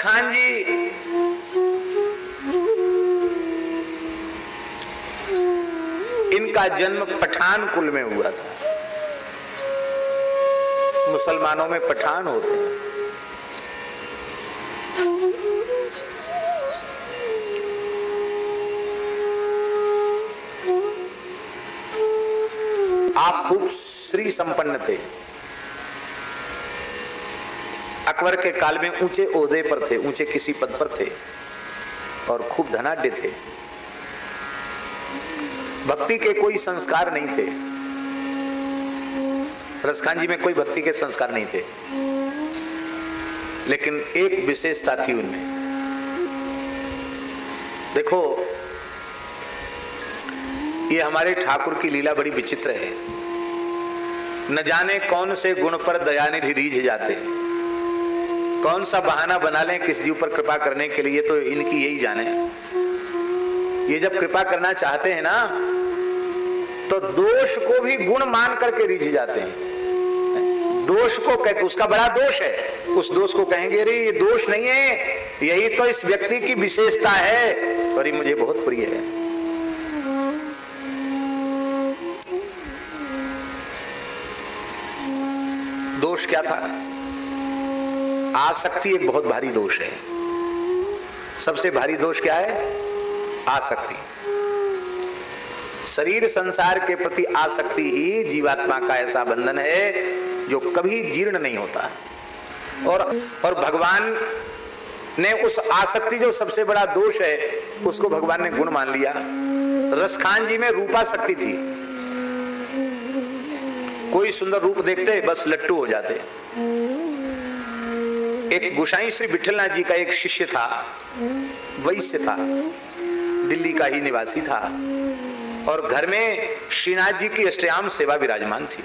रसखान जी इनका जन्म पठान कुल में हुआ था। मुसलमानों में पठान होते हैं। आप खूब श्री संपन्न थे। अकबर के काल में ऊंचे ओहदे पर थे, ऊंचे किसी पद पर थे और खूब धनाढ्य थे। भक्ति के कोई संस्कार नहीं थे। रसखान जी में कोई भक्ति के संस्कार नहीं थे, लेकिन एक विशेषता थी उनमें। देखो, ये हमारे ठाकुर की लीला बड़ी विचित्र है। न जाने कौन से गुण पर दयानिधि रीझ जाते, कौन सा बहाना बना लें किस जीव पर कृपा करने के लिए, तो इनकी यही जाने। ये जब कृपा करना चाहते हैं ना, तो दोष को भी गुण मान करके रीझ जाते हैं। दोष को कहते, उसका बड़ा दोष है, उस दोष को कहेंगे अरे ये दोष नहीं है, यही तो इस व्यक्ति की विशेषता है और ये मुझे बहुत प्रिय है। दोष क्या था? आसक्ति एक बहुत भारी दोष है। सबसे भारी दोष क्या है? आसक्ति। शरीर संसार के प्रति आसक्ति ही जीवात्मा का ऐसा बंधन है जो कभी जीर्ण नहीं होता। और भगवान ने उस आसक्ति, जो सबसे बड़ा दोष है, उसको भगवान ने गुण मान लिया। रसखान जी में रूपासक्ति थी। कोई सुंदर रूप देखते बस लट्टू हो जाते। एक गोसाई श्री विठलनाथ जी का एक शिष्य था, वैश्य था, दिल्ली का ही निवासी था और घर में श्रीनाथ जी की अष्टयाम सेवा विराजमान थी।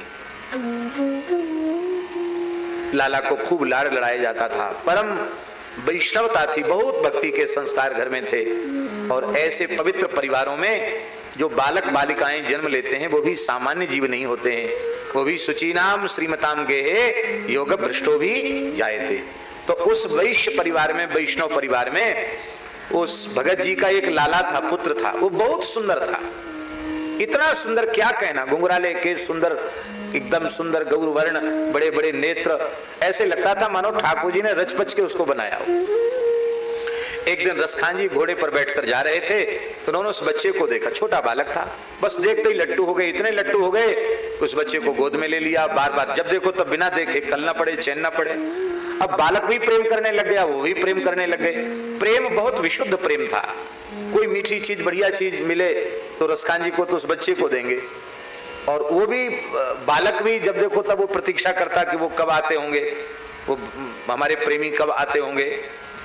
लाला को खूब लाड़ लड़ाया जाता था। परम वैष्णवता थी, बहुत भक्ति के संस्कार घर में थे। और ऐसे पवित्र परिवारों में जो बालक बालिकाएं जन्म लेते हैं वो भी सामान्य जीव नहीं होते हैं, वो भी शुचीनाम श्रीमताम गेहे योग भ्रष्टो भी जायते। तो उस वैश्य परिवार में, वैष्णव परिवार में, उस भगत जी का एक लाला था, पुत्र था। वो बहुत सुंदर था, इतना सुंदर क्या कहना, घुंघराले केस सुंदर, एकदम सुंदर गौर वर्ण, बड़े बड़े नेत्र, ऐसे लगता था मानो ठाकुर जी ने रचपच के उसको बनाया हो। एक दिन रसखान जी घोड़े पर बैठकर जा रहे थे तो उन्होंने उस बच्चे को देखा। छोटा बालक था, बस देखते ही लट्टू हो गए, इतने लट्टू हो गए उस बच्चे को गोद में ले लिया। बार बार जब देखो तब बिना देखे कल ना पड़े चैन ना पड़े। अब बालक भी प्रेम करने लग गया, वो भी प्रेम करने लग गए। प्रेम बहुत विशुद्ध प्रेम था। कोई मीठी चीज, बढ़िया चीज मिले तो रसखान जी को तो उस बच्चे को देंगे, और वो भी बालक भी जब देखो तब वो प्रतीक्षा करता कि वो कब आते होंगे, वो हमारे प्रेमी कब आते होंगे।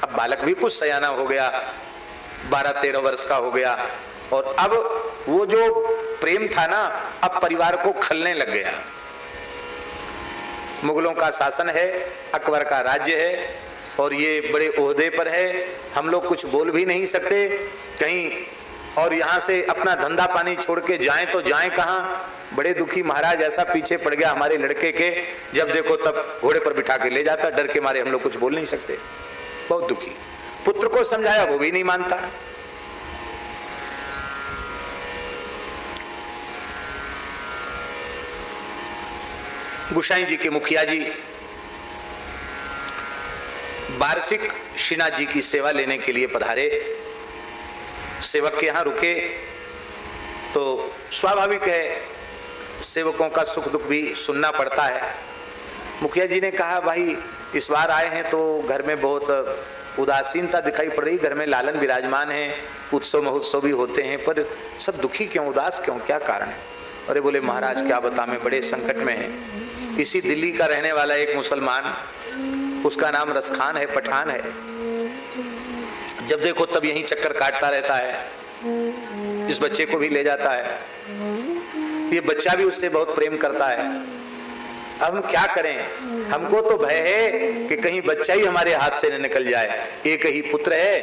अब बालक भी कुछ सयाना हो गया, 12-13 वर्ष का हो गया, और अब वो जो प्रेम था ना, अब परिवार को खलने लग गया। मुगलों का शासन है, अकबर का राज्य है और ये बड़े ओहदे पर है, हम लोग कुछ बोल भी नहीं सकते कहीं, और यहाँ से अपना धंधा पानी छोड़ के जाएं तो जाएं कहाँ। बड़े दुखी महाराज ऐसा पीछे पड़ गया हमारे लड़के के, जब देखो तब घोड़े पर बिठा के ले जाता, डर के मारे हम लोग कुछ बोल नहीं सकते। बहुत दुखी। पुत्र को समझाया वो भी नहीं मानता। गोसाई जी के मुखिया जी वार्षिक श्रीनाथ जी की सेवा लेने के लिए पधारे। सेवक के यहाँ रुके तो स्वाभाविक है, सेवकों का सुख दुख भी सुनना पड़ता है। मुखिया जी ने कहा, भाई इस बार आए हैं तो घर में बहुत उदासीनता दिखाई पड़ रही, घर में लालन विराजमान है, उत्सव महोत्सव भी होते हैं, पर सब दुखी क्यों, उदास क्यों, क्या कारण है? अरे बोले महाराज क्या बता, मैं बड़े संकट में है। इसी दिल्ली का रहने वाला एक मुसलमान, उसका नाम रसखान है, पठान है, जब देखो तब यहीं चक्कर काटता रहता है, इस बच्चे को भी ले जाता है, ये बच्चा भी उससे बहुत प्रेम करता है। अब हम क्या करें? हमको तो भय है कि कहीं बच्चा ही हमारे हाथ से न निकल जाए। एक ही पुत्र है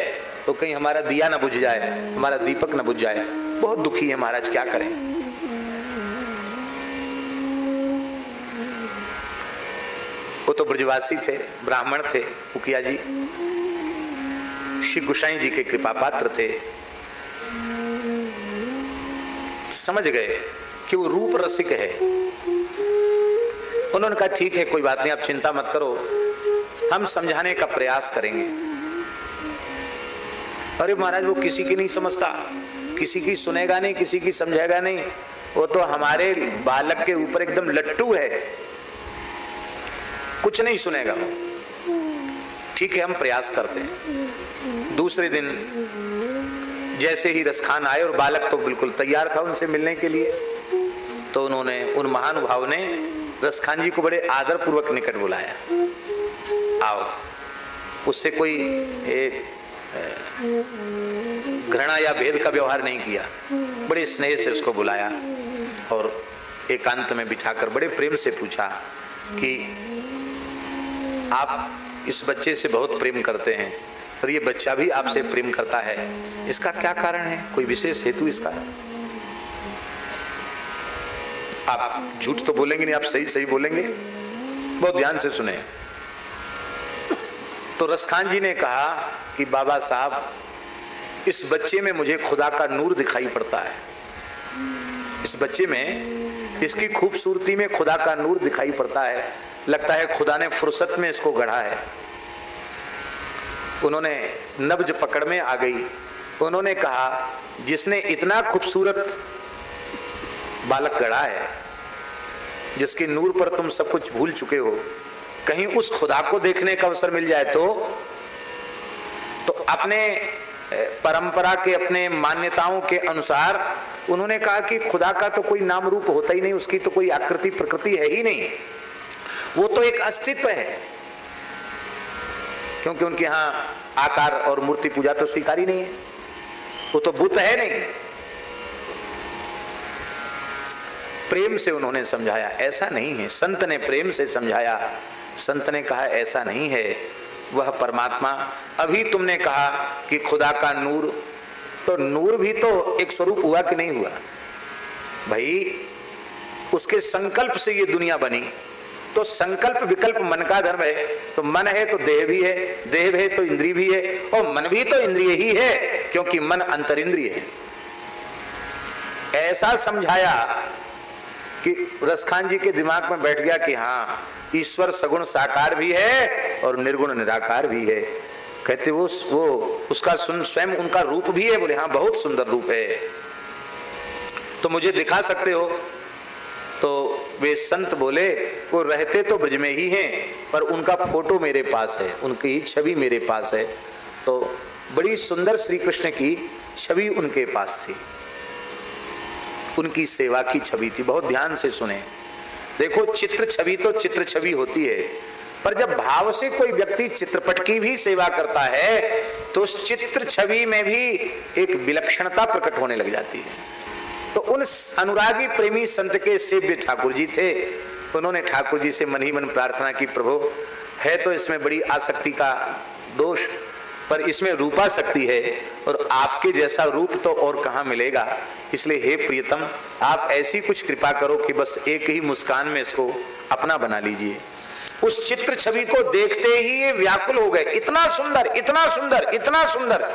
तो कहीं हमारा दिया न बुझ जाए, हमारा दीपक न बुझ जाए। बहुत दुखी है महाराज, क्या करें? वो तो ब्रजवासी थे, ब्राह्मण थे मुखिया जी। ऋषि गोसाई जी के कृपा पात्र थे, समझ गए कि वो रूप रसिक है। उन्होंने कहा ठीक है, कोई बात नहीं, आप चिंता मत करो, हम समझाने का प्रयास करेंगे। अरे महाराज, वो किसी की नहीं समझता, किसी की सुनेगा नहीं, किसी की समझेगा नहीं, वो तो हमारे बालक के ऊपर एकदम लट्टू है, कुछ नहीं सुनेगा वो। ठीक है, हम प्रयास करते हैं। दूसरे दिन जैसे ही रसखान आए, और बालक तो बिल्कुल तैयार था उनसे मिलने के लिए, तो उन्होंने, उन महानुभाव ने रसखान जी को बड़े आदर पूर्वक निकट बुलाया। आओ, उससे कोई घृणा या भेद का व्यवहार नहीं किया, बड़े स्नेह से उसको बुलाया और एकांत में बिठाकर बड़े प्रेम से पूछा कि आप इस बच्चे से बहुत प्रेम करते हैं और ये बच्चा भी आपसे प्रेम करता है, इसका क्या कारण है? कोई विशेष हेतु इसका? आप झूठ तो बोलेंगे नहीं, आप सही सही बोलेंगे, बहुत ध्यान से सुने। तो रसखान जी ने कहा कि बाबा साहब, इस बच्चे में मुझे खुदा का नूर दिखाई पड़ता है, इस बच्चे में, इसकी खूबसूरती में खुदा का नूर दिखाई पड़ता है, लगता है खुदा ने फुर्सत में इसको गढ़ा है। उन्होंने नब्ज पकड़ में आ गई। उन्होंने कहा, जिसने इतना खूबसूरत बालक गढ़ा है, जिसके नूर पर तुम सब कुछ भूल चुके हो, कहीं उस खुदा को देखने का अवसर मिल जाए तो अपने परंपरा के, अपने मान्यताओं के अनुसार उन्होंने कहा कि खुदा का तो कोई नाम रूप होता ही नहीं, उसकी तो कोई आकृति प्रकृति है ही नहीं, वो तो एक अस्तित्व है। क्योंकि उनके यहाँ आकार और मूर्ति पूजा तो स्वीकार ही नहीं है, वो तो बुत है नहीं। प्रेम से उन्होंने समझाया, ऐसा नहीं है। संत ने प्रेम से समझाया, संत ने कहा ऐसा नहीं है, वह परमात्मा, अभी तुमने कहा कि खुदा का नूर, तो नूर भी तो एक स्वरूप हुआ कि नहीं हुआ भाई? उसके संकल्प से ये दुनिया बनी, तो संकल्प विकल्प मन का धर्म है। तो मन है तो देह भी है, देह है तो इंद्रिय भी है, और मन भी तो इंद्रिय ही है, क्योंकि मन अंतरिंद्रिय है। ऐसा समझाया कि रसखान जी के दिमाग में बैठ गया कि हाँ, ईश्वर सगुण साकार भी है और निर्गुण निराकार भी है। कहते वो उसका स्वयं उनका रूप भी है। बोले हाँ, बहुत सुंदर रूप है, तो मुझे दिखा सकते हो? तो वे संत बोले, वो रहते तो ब्रज में ही हैं, पर उनका फोटो मेरे पास है, उनकी ही छवि मेरे पास है। तो बड़ी सुंदर श्री कृष्ण की छवि उनके पास थी, उनकी सेवा की छवि थी। बहुत ध्यान से सुने, देखो चित्र छवि तो चित्र छवि होती है, पर जब भाव से कोई व्यक्ति चित्रपट की भी सेवा करता है तो उस चित्र छवि में भी एक विलक्षणता प्रकट होने लग जाती है। तो उन अनुरागी प्रेमी संत के सेव्य ठाकुर जी थे। उन्होंने ठाकुर जी से मन ही मन प्रार्थना की, प्रभु है तो इसमें बड़ी आसक्ति का दोष, पर इसमें रूपाशक्ति है और आपके जैसा रूप तो और कहाँ मिलेगा, इसलिए हे प्रियतम, आप ऐसी कुछ कृपा करो कि बस एक ही मुस्कान में इसको अपना बना लीजिए। उस चित्र छवि को देखते ही ये व्याकुल हो गए, इतना सुंदर, इतना सुंदर, इतना सुंदर।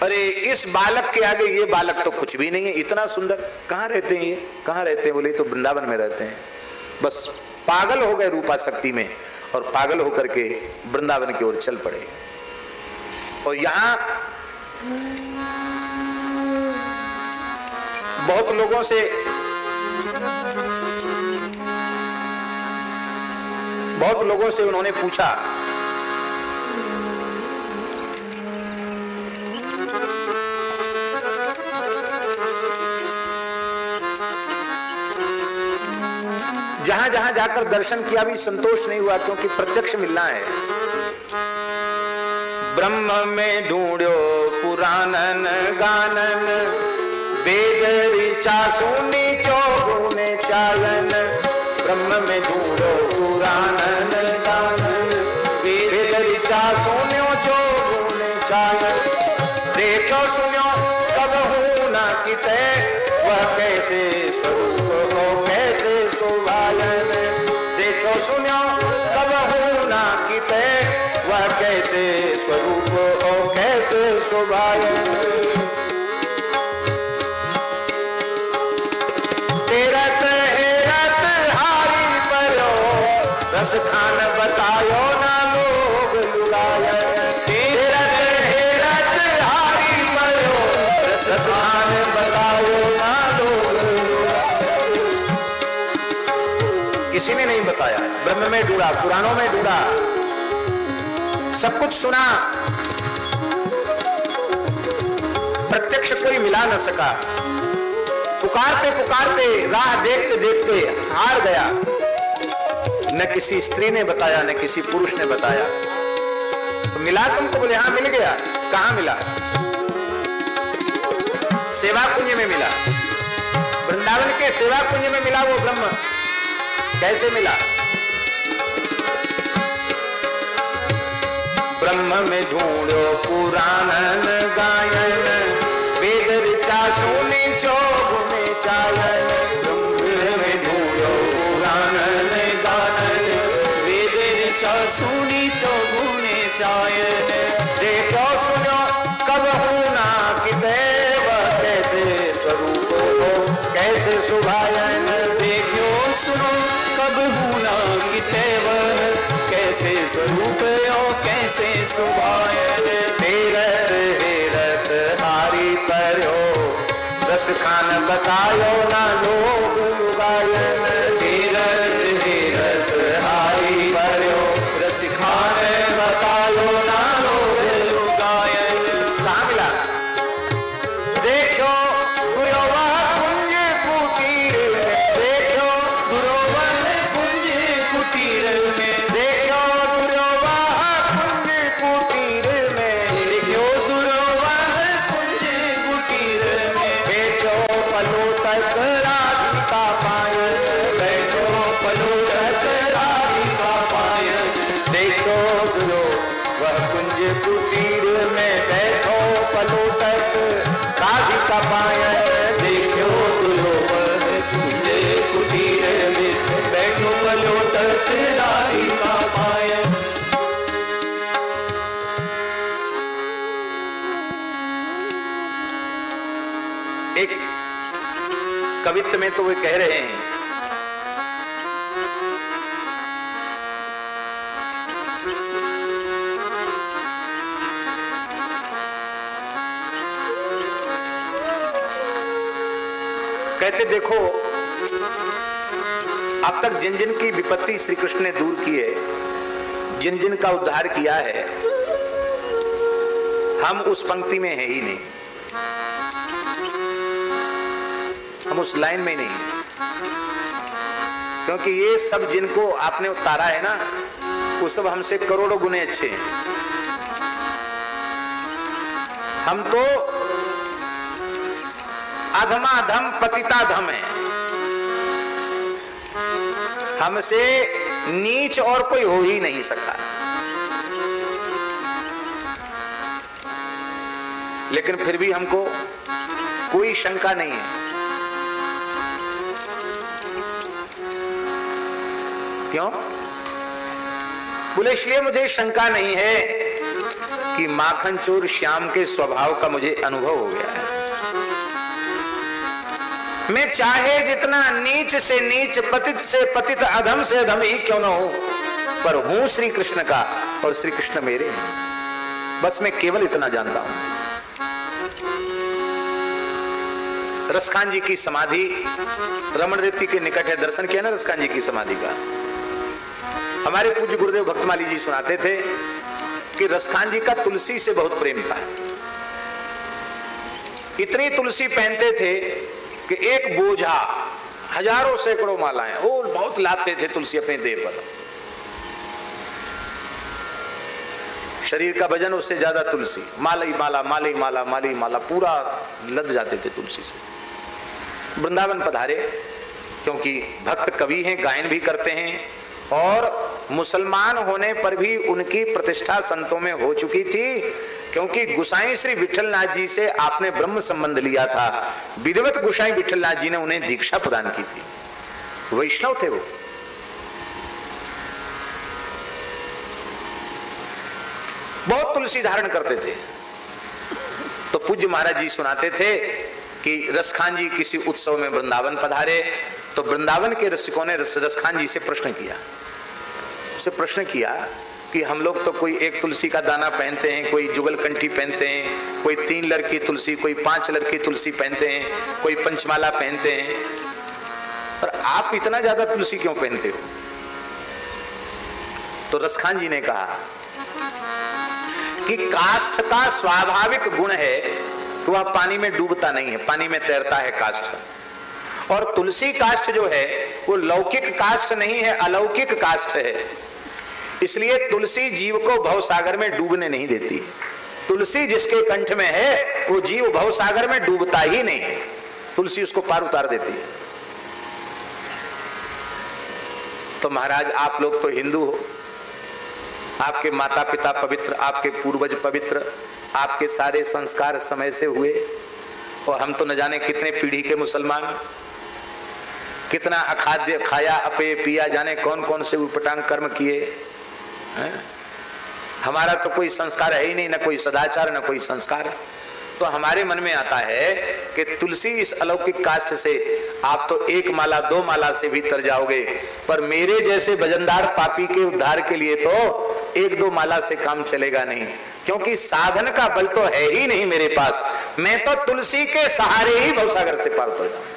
अरे इस बालक के आगे ये बालक तो कुछ भी नहीं है, इतना सुंदर। कहाँ रहते हैं ये, कहाँ रहते हैं? बोले तो वृंदावन में रहते हैं। बस पागल हो गए रूपाशक्ति में, और पागल होकर के वृंदावन की ओर चल पड़े। और यहाँ बहुत लोगों से उन्होंने पूछा, जहां जहां जाकर दर्शन किया भी संतोष नहीं हुआ, क्योंकि प्रत्यक्ष मिलना है। ब्रह्म में ढूंढो पुराणन गानन, वेद ऋचा सुनी चौगुने चालन। ब्रह्म में ढूंढो पुराणन गानन, वेद ऋचा सुनो चौगुने चालन। देखो सुनो कब हूं ना किते, वह कैसे स्वरूप हो कैसे शोभायन। देखो सुनो कब हूं ना किते, वह कैसे स्वरूप हो कैसे शोभाए। तेरत हेरत हारी परो रस खान बतायो ना लोग लुगाए। तेरत हेरत हारी परो रस खान बतायो ना लोग लुगाए। किसी ने नहीं बताया, ब्रह्म में ढूंढा, पुराणों में ढूंढा, सब कुछ सुना, प्रत्यक्ष कोई मिला न सका। पुकारते पुकारते राह देखते देखते हार गया। न किसी स्त्री ने बताया, न किसी पुरुष ने बताया। तो मिला तुमको? बोले हाँ मिल गया। कहाँ मिला? सेवा कुंज में मिला, वृंदावन के सेवा कुंज में मिला वो ब्रह्म। कैसे मिला? ब्रह्म में ढूंढो पुराणन गायन, वेद ऋचा सुनी चौगुने चायन। ब्रह्म में ढूंढो पुराणन गायन, वेद ऋचा सुनी चौगुने चायन। देखो सुनो कब होना कि देव कैसे स्वरूप हो कैसे सुभायन। देखो सुनो कब होना कि देव कैसे स्वरूप हो कैसे सुभायन। तेरत हेरत हारी परो रस खान बतायो ना लोग लुगायन। तेरत हेरत हारी परो रस खान बतायो ना लोग लुगायन। कहाँ मिला? देखो गुरोवा कुंज कुटीर में, देखो गुरोवा कुंज कुटीर में, देखो गुरोवा कुंज कुटीर में, देखो गुरोवा कुंज कुटीर में। बैठो पलो तक राधिका पायन, बैठो पलो तक राधिका पायन। देखो गुरो वह कुंज कुटीर में, बैठो पलो तक राधिका पायन। देखो गुरो वह कुंज कुटीर में, बैठो पलो तक राधिका पायन। एक कवित्व में तो वे कह रहे हैं, कहते देखो अब तक जिन जिन की विपत्ति श्री कृष्ण ने दूर की है, जिन जिन का उद्धार किया है, हम उस पंक्ति में है ही नहीं, हम उस लाइन में नहीं। क्योंकि ये सब जिनको आपने उतारा है ना, वो सब हमसे करोड़ों गुने अच्छे हैं। हम तो अधमाधम पतिताधम है, हमसे नीच और कोई हो ही नहीं सकता। लेकिन फिर भी हमको कोई शंका नहीं है। क्यों? बोले इसलिए मुझे शंका नहीं है कि माखन चोर श्याम के स्वभाव का मुझे अनुभव हो गया है। मैं चाहे जितना नीच से नीच, पतित से पतित, अधम से अधम ही क्यों ना हो, पर हूं श्री कृष्ण का और श्री कृष्ण मेरे हैं। बस मैं केवल इतना जानता हूं। रसखान जी की समाधि रमण रेती के निकट है। दर्शन किया ना रसखान जी की समाधि का? हमारे पूज्य गुरुदेव भक्तमाली जी सुनाते थे कि रसखान जी का तुलसी से बहुत प्रेम था। इतनी तुलसी पहनते थे कि एक बोझा, हजारों सैकड़ों मालाएं, वो बहुत लादते थे तुलसी अपने देह पर। शरीर का वजन उससे ज्यादा तुलसी, माला ही माला, माला ही माला, माला ही माला, पूरा लद जाते थे तुलसी से। वृंदावन पधारे क्योंकि भक्त कवि हैं, गायन भी करते हैं, और मुसलमान होने पर भी उनकी प्रतिष्ठा संतों में हो चुकी थी, क्योंकि गुसाई श्री विठलनाथ जी से आपने ब्रह्म संबंध लिया था। विधिवत गुसाई विठलनाथ जी ने उन्हें दीक्षा प्रदान की थी। वैष्णव थे वो। बहुत तुलसी धारण करते थे। तो पूज्य महाराज जी सुनाते थे कि रसखान जी किसी उत्सव में वृंदावन पधारे, तो वृंदावन के रसिकों ने रसखान जी से प्रश्न किया, उससे प्रश्न किया कि हम लोग तो कोई एक तुलसी का दाना पहनते हैं, कोई जुगल कंठी पहनते हैं, कोई 3 लड़ की तुलसी, कोई 5 लड़ की तुलसी पहनते हैं, कोई पंचमाला पहनते हैं, पर आप इतना ज्यादा तुलसी क्यों पहनते हो? तो रसखान जी ने कहा कि काष्ठ का स्वाभाविक गुण है कि वह पानी में डूबता नहीं है, पानी में तैरता है काष्ठ। और तुलसी काष्ठ जो है वो लौकिक काष्ठ नहीं है, अलौकिक काष्ठ है। इसलिए तुलसी जीव को भवसागर में डूबने नहीं देती है। तुलसी जिसके कंठ में है वो जीव भवसागर में डूबता ही नहीं है, तुलसी उसको पार उतार देती है। तो महाराज आप लोग तो हिंदू हो, आपके माता पिता पवित्र, आपके पूर्वज पवित्र, आपके सारे संस्कार समय से हुए, और हम तो न जाने कितने पीढ़ी के मुसलमान, कितना अखाद्य खाया, अपेय पिया, जाने कौन कौन से उटपटांग कर्म किए। हमारा तो कोई संस्कार है ही नहीं, ना कोई सदाचार, ना कोई संस्कार। तो हमारे मन में आता है कि तुलसी इस अलौकिक काष्ठ से आप तो 1 माला 2 माला से भी तर जाओगे, पर मेरे जैसे वजनदार पापी के उद्धार के लिए तो 1-2 माला से काम चलेगा नहीं, क्योंकि साधन का बल तो है ही नहीं मेरे पास। मैं तो तुलसी के सहारे ही भवसागर से पार उतर जाऊं।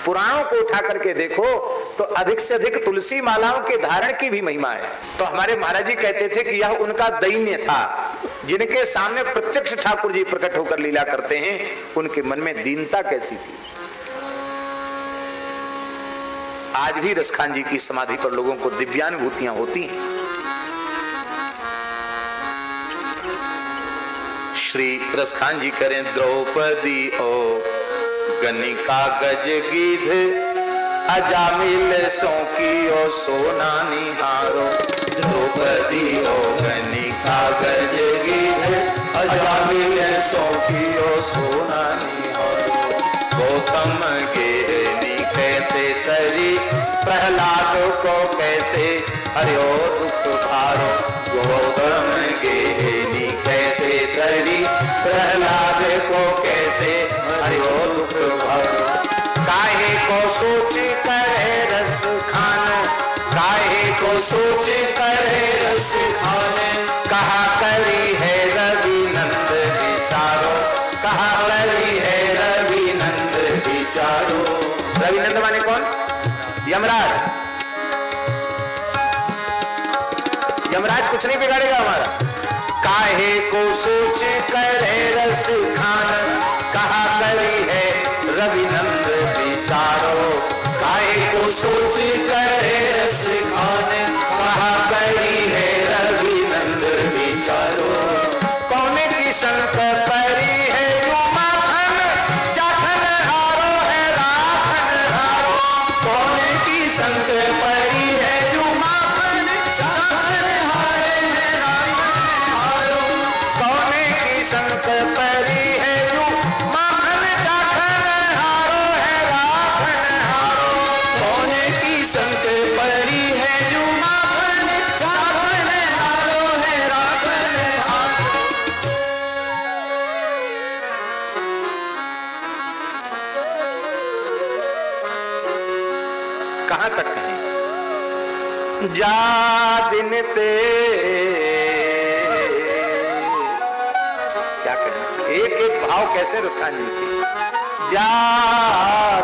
पुराणों को उठा करके देखो तो अधिक से अधिक तुलसी मालाओं के धारण की भी महिमा है। तो हमारे महाराज जी कहते थे कि यह उनका दैन्य था, जिनके सामने प्रत्यक्ष ठाकुर जी प्रकट होकर लीला करते हैं, उनके मन में दीनता कैसी थी। आज भी रसखान जी की समाधि पर लोगों को दिव्यानुभूतियां होती हैं। श्री रसखान जी करें द्रौपदी ओ गनिका गज गीध अजामिल सौकी ओ सोना निहारो। द्रौपदी ओ गनिका गज गीध अजामिल सौकी ओ सोना निहारो। गौतम गिरनी कैसे तरी प्रहलाद को कैसे हरियो दुख भारो। गौतम गिरनी कैसे तरी प्रहलाद को कैसे हरियो दुख भारो। काहे को सोच करे रस खान, काहे को सोच करे रस खान। कहा करी है रवि नंद विचारो, कहा करी है रवि नंद विचारो। रवि नंद माने कौन? यमराज। यमराज कुछ नहीं बिगाड़ेगा हमारा। काहे को सोच करे रस खान, कहा करी है रवि नंद विचारो। काहे को सोच करे रस खान, कहा करी है रवि नंद विचारो। कौन की संत परी है यू माखन, चाखन हारो है राखन हारो। कौन की संत परी है यू माखन, चाखन हारे है राखन हारो। कौन की संत परी है यू माखन, चाखन हारो है राखन हारो। कौन की संत परी है यू माखन, चाखन हारो है राखन हारो। कहां तक कहें? जा दिन ते क्या कहें, एक एक भाव कैसे रसखान जी के। जा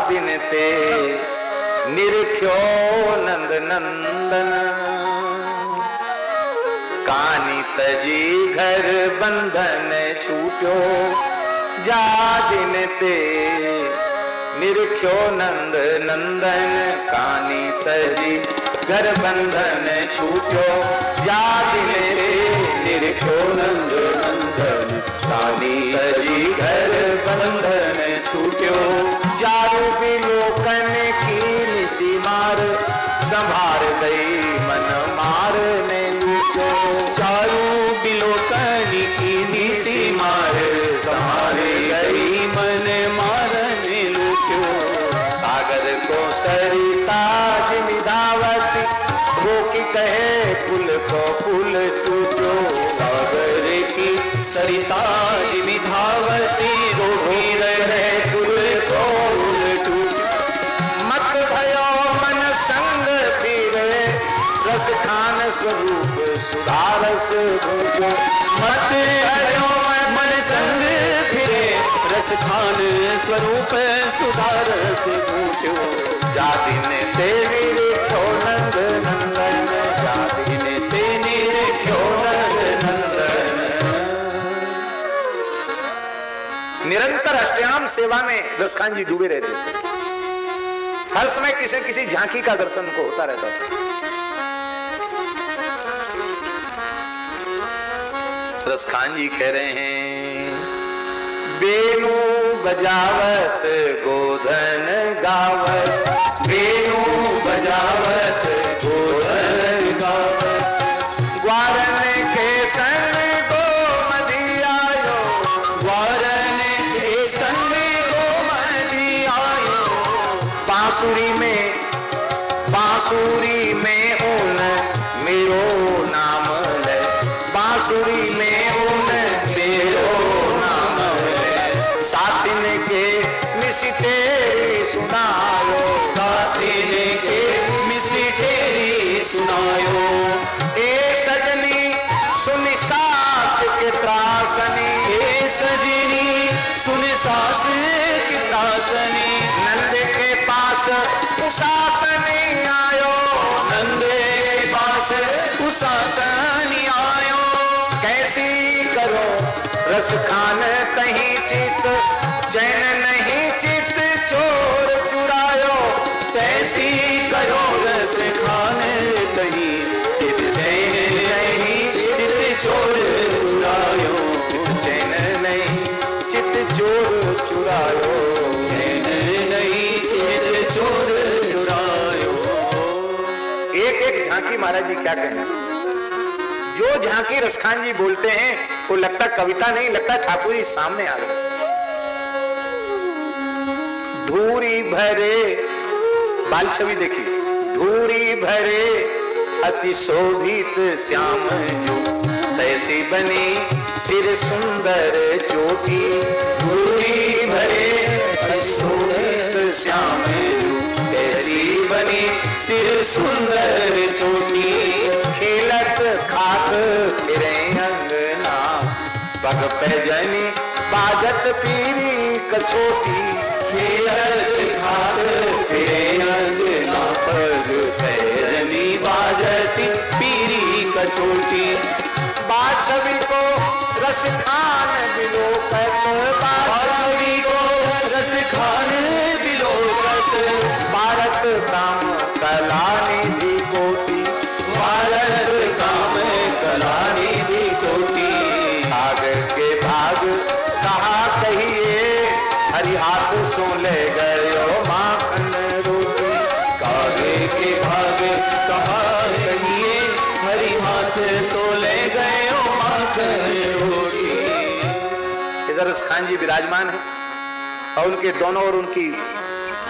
दिन ते निरख्यो नंद नंदन, कानी तजी घर बंधन छूट्यो। जा दिन ते निरख्यो नंद नंदन, कानी तजी घर बंधन छूट्यो। जा दिन ते निरख्यो नंद नंदन, कानी तजी घर बंधन छूट्यो। चारू बिलोकन की निसी मार, संभार गई मन मार ने लूटो। चारू बिलोकन की निसी मार, संभार गई मन मार ने लूटो। सागर को सरिता जिमिधावती, वो की कहे पुल को पुल टूटो। सागर सरिता जिमि धावती रोगी रहे कुल टूट मत भयो मन संग फिरे रस खान स्वरूप सुधारस भूजो। मत भयो मन संग फिरे रस खान स्वरूप सुधारस भूजो। जाति ने तेरी रेखो नंद नंदन जाति ने तेरी रेखो नंद नंदन। निरंतर अष्टयाम सेवा में रसखान जी डूबे रहते थे। हर समय किसी किसी झांकी का दर्शन को होता रहता था। रसखान जी कह रहे हैं बेणु बजावत गोधन गावत बेणु बजावत गोधन गावत ग्वारन के संग गोमती आयो ग्वारन के संग गोमती आयो। बांसुरी में उन मेरो नाम ले बांसुरी में उन मेरो नाम ले साथिन के मिसिटेरी सुनायो साथिन के मिसिटेरी सुनायो। ए सजनी सुनि सास के त्रासनी ए सजनी सुनि सास की त्रासनी। नंद के पास उसासनी आयो नंद के पास उसासनी आयो। कैसी करो रस खान कहीं चित चैन नहीं चित चोर चुरायो। कैसी करो रस खान कहीं चित चैन नहीं चित चोर चुरायो। चैन नहीं चित चोर चुरायो चैन नहीं चित चोर चुरायो। एक एक झांकी महाराज जी क्या कहना, जो झांकी रसखान जी बोलते हैं वो लगता कविता नहीं, लगता ठाकुर जी सामने आ गए। धूरी भरे बाल छवि देखी, धूरी भरे अति शोभित श्याम जो तैसी बनी सिर सुंदर चोटी। धूरी भरे अति शोभित श्याम तैसी बनी सिर सुंदर चोटी। खेलत खात फिरे अंगना पग पैजनी बाजत पीरी कछोटी। खेलत खात फिरे अंगना पग पैजनी बाजती पीरी कछोटी। बाछवी को रस खान बिलोकत बाछवी को रस खान बिलोकत। भारत काम कला निधि कोटि भारत काम कला निधि कोटि। भाग के भाग कहा कहिए हरि हाथ सो ले गयो माखन रोटी। कागे के भाग कहा कहिए हरि हाथ सो ले गयो माखन रोटी। इधर रसखान जी विराजमान है और उनके दोनों और उनकी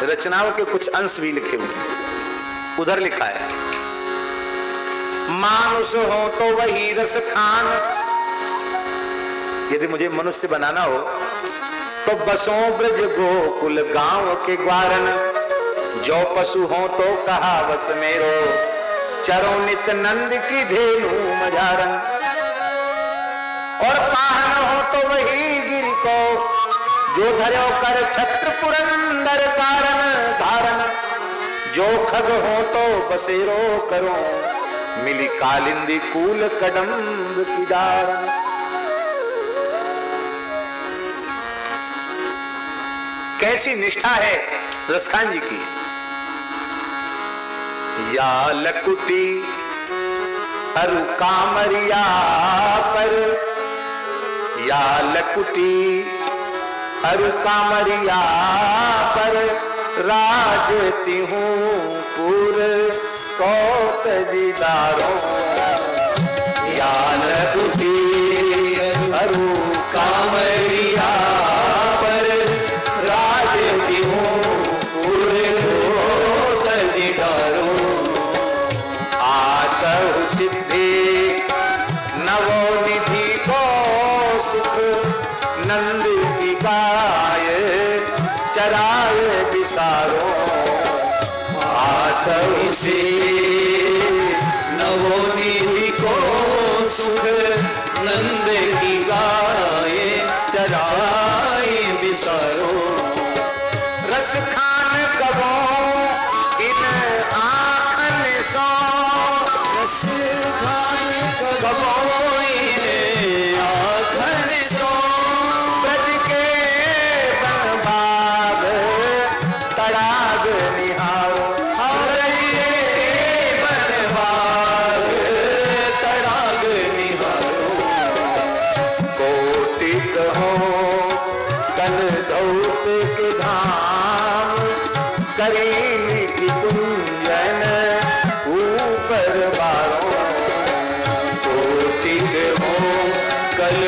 रचनाओं के कुछ अंश भी लिखे हुए हैं। उधर लिखा है मानुष हो तो वही रसखान, यदि मुझे मनुष्य बनाना हो तो बसों ब्रज गोकुल गांव के ग्वारन। जो पशु हो तो कहा बस मेरो चरो नित नंद की धेनु मझारन। और पाहन हो तो वही गिरि को जो धर्यो कर छत्र पुरंदर कारण धारण। जो खग हो तो बसेरो करो मिली कालिंदी कूल कदम्ब की दारन। कैसी निष्ठा है रसखान जी की। या लकुटी अरु कामरिया पर, या लकुटी अरु कामरिया पर राजती हूँ पूर कौत दीदारों। या लकुटी अरु कामरिया पर राजती हूँ पूर कौत दीदारों। आचहु सिद्धि नवोनिधि को नंद की गाय चराए बिसारो हाथ से नवोनिधि को सुख नंद की गाय चराए बिसारो रस खान कबो इन आँखन सो रस खान कबो इन आँखन सो ब्रज के वन बाग तड़ाग निहारो धौत के धाम करीली की कुंजन ऊपर बारों कोटिक हो कल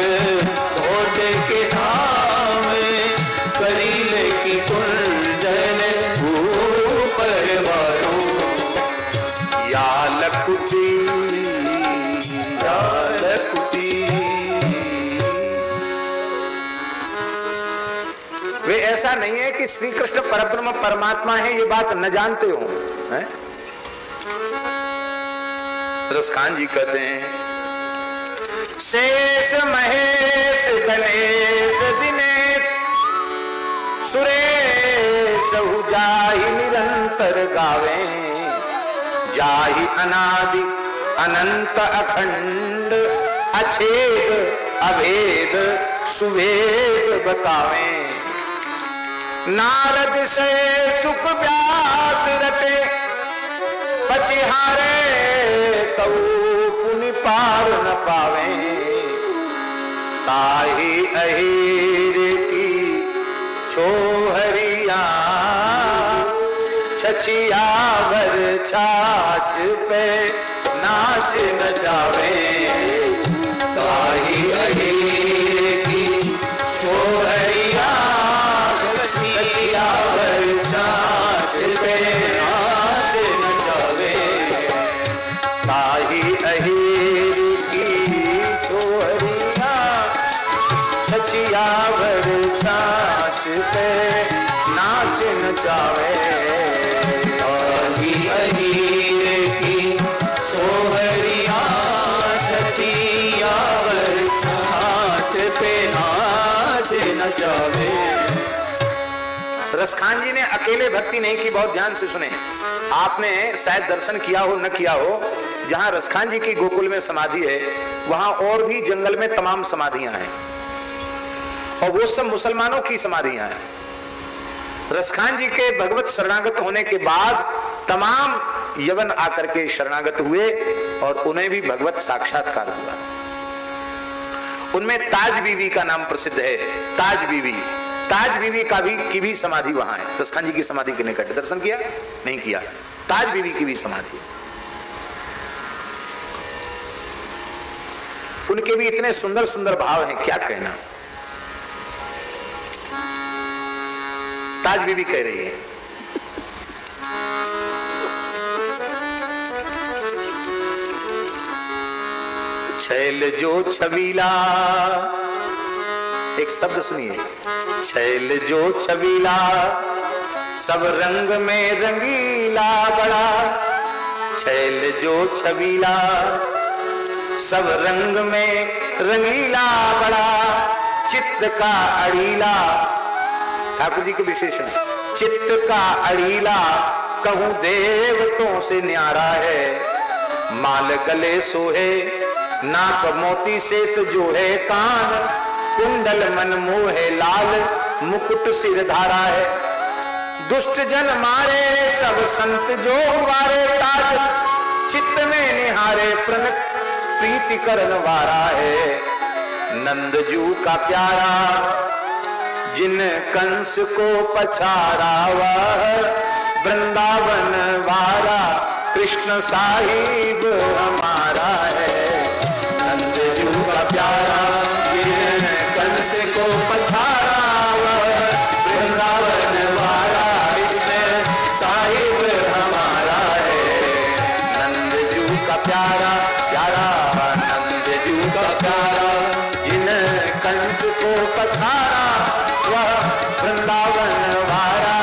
धौत के धाम करीले की कुंजन ऊपर बारों या लकुटी या लकुटी। वे ऐसा नहीं है कि श्री कृष्ण परब्रह्म परमात्मा है ये बात न जानते हो, हैं? रसखान जी कहते हैं शेष महेश गणेश दिनेश सुरेश जाहि निरंतर गावे जाहि अनादि अनंत अखंड अछेद अभेद सुवेद बतावे नारद से सुख व्यास रटे पचिहारे तऊ पुनि पार न पावे ताही अहीर की छोहरिया छछियावर छाछ पे नाच नचावे ताही अहीर की छोहरिया छछियावर छाछ पे नाच नचावे ताही अहीर की छोहरिया छछियावर छाछ पे नाच नचावे ताही अहीर की छोहरिया छछियावर छाछ पे नाच नचावे। रसखान जी ने अकेले भक्ति नहीं की, बहुत ध्यान से सुने। आपने शायद दर्शन किया हो न किया हो, जहां रसखान जी की गोकुल में समाधि है वहां और भी जंगल में तमाम समाधियां हैं और वो सब मुसलमानों की समाधियां हैं। रसखान जी के भगवत शरणागत होने के बाद तमाम यवन आकर के शरणागत हुए और उन्हें भी भगवत साक्षात्कार हुआ। उनमें ताज बीवी का नाम प्रसिद्ध है। ताज बीवी की भी समाधि वहां है। रसखान जी की समाधि के निकट दर्शन किया नहीं किया? ताज बीवी की भी समाधि। उनके भी इतने सुंदर सुंदर भाव हैं, क्या कहना। ताज बीवी कह रही है छैल जो छबीला, एक शब्द सुनिए, छैल जो छबीला सब रंग में रंगीला बड़ा, छैल जो छबीला सब रंग में रंगीला बड़ा, चित्त का अड़ीला, ठाकुर जी के विशेषण, चित्त का अड़ीला कहूं देवतों से न्यारा है, माल गले सोहे नाक मोती से तो जो है कान, कुंडल मन मोहे लाल मुकुट सिर धारा है, दुष्ट जन मारे सब संत जो वारे, ताज चित्त में निहारे प्रणत प्रीति करन वारा है, नंदजू का प्यारा जिन कंस को पछाड़ा वह वृंदावन वारा कृष्ण साहिब हमारा है, नंदजू का प्यारा जिन कंस को पछाड़ा वह वृंदावन वारा कृष्ण साहिब हमारा है, नंदजू का प्यारा प्यारा, नंदजू का प्यारा जिन कंस को पछाड़ा वह वृंदावन वारा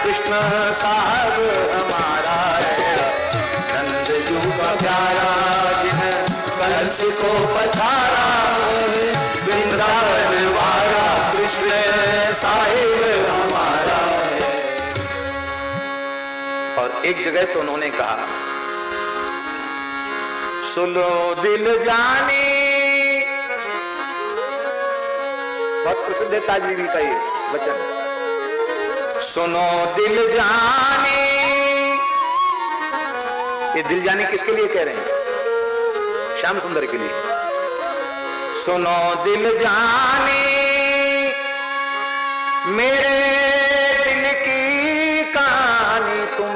कृष्ण साहब हमारा है। नंद जू का प्यारा जिन कंस को पछाड़ा वृंदावन वारा कृष्ण साहिब हमारा है। और एक जगह तो उन्होंने कहा, सुनो दिल जानी, बहुत प्रसिद्ध है ताज बीबी का ये वचन, सुनो दिल जानी। ये दिल जानी किसके लिए कह रहे हैं? श्याम सुंदर के लिए। सुनो दिल जानी मेरे दिल की कहानी तुम,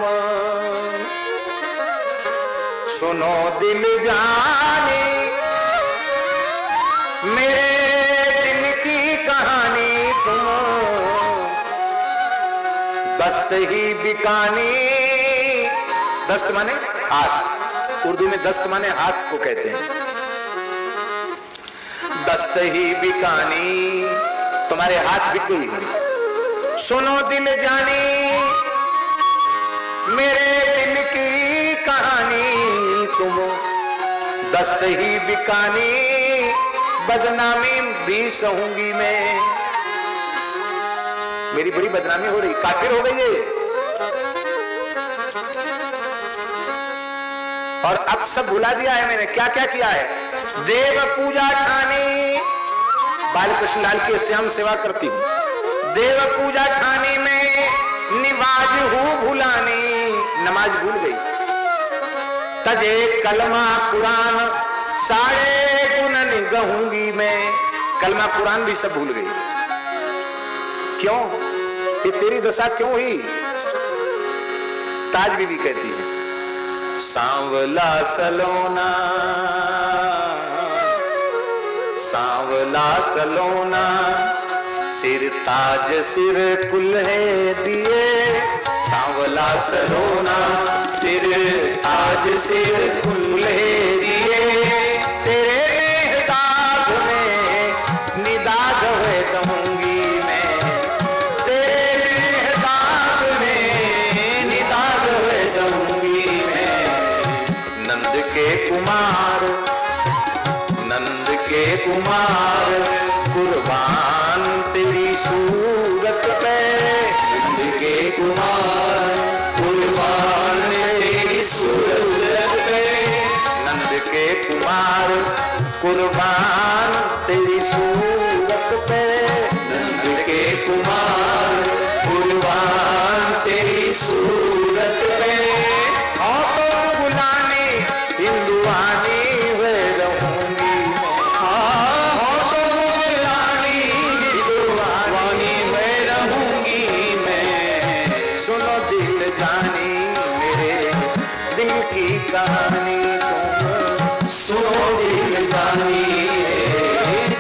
सुनो दिल जानी मेरे दिल की कहानी तुम, दस्त ही बिकानी। दस्त माने हाथ, उर्दू में दस्त माने हाथ को कहते हैं। दस्त ही बिकानी, तुम्हारे हाथ बिक गई। सुनो दिल जानी मेरे दिल की कहानी तुम, दस्त ही बिकानी बदनामी भी सहूंगी मैं। मेरी बड़ी बदनामी हो रही, काफिर हो गई है। और अब सब भुला दिया है मैंने, क्या क्या किया है। देव पूजा ठानी, बालकृष्ण लाल की अष्टयाम सेवा करती हूँ। देव पूजा ठानी में निवाज हूँ भुलानी, नमाज भूल गई। तजे कलमा कुरान सारे गुण निगहूंगी मैं, कलमा कुरान भी सब भूल गई। क्यों? ये तेरी दशा क्यों हुई? ताज बीबी कहती है, सांवला सलोना, सांवला सलोना, सिर ताज सिर कुल्हे दिए। सांवला सलोना सिर ताज सिर कुल्हे दिए, तेरे दाग में निदाग हुए कहूंगी मैं, तेरे दाग में निदाग हुए कहूंगी मैं। नंद के कुमार, नंद के कुमार कुर्बान तेरी सूरत पे, नंद के कुमार कुर्बान तेरी सूरत पे, नंद के कुमार कुर्बान तेरी सूरत पे, नंद के कुमार कुर्बान तेरी सूरत पे। और तो बुलाने हिंदुआनी हुए रहूंगी, और तो बुलानी हिंदुआनी हुए रहूंगी मैं। सुनो दिल जानी मेरे दिल की कहानी तुम, सुनो दिल जानी मेरे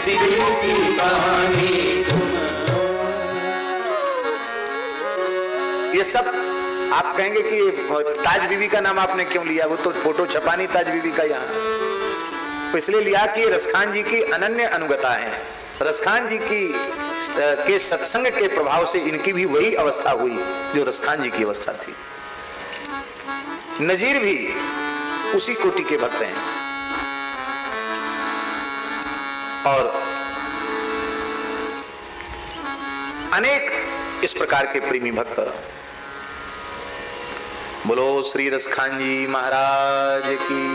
दिल की कहानी तुम। ये सब आप कहेंगे कि ताज बीबी का नाम आपने क्यों लिया? वो तो फोटो छपा नहीं ताज बीबी का यहाँ, तो इसलिए लिया कि रसखान जी की अनन्य अनुगता है। रसखान जी की के सत्संग के प्रभाव से इनकी भी वही अवस्था हुई जो रसखान जी की अवस्था थी। नजीर भी उसी कोटि के भक्त हैं। और अनेक इस प्रकार के प्रेमी भक्त। बोलो श्री रसखान जी महाराज की।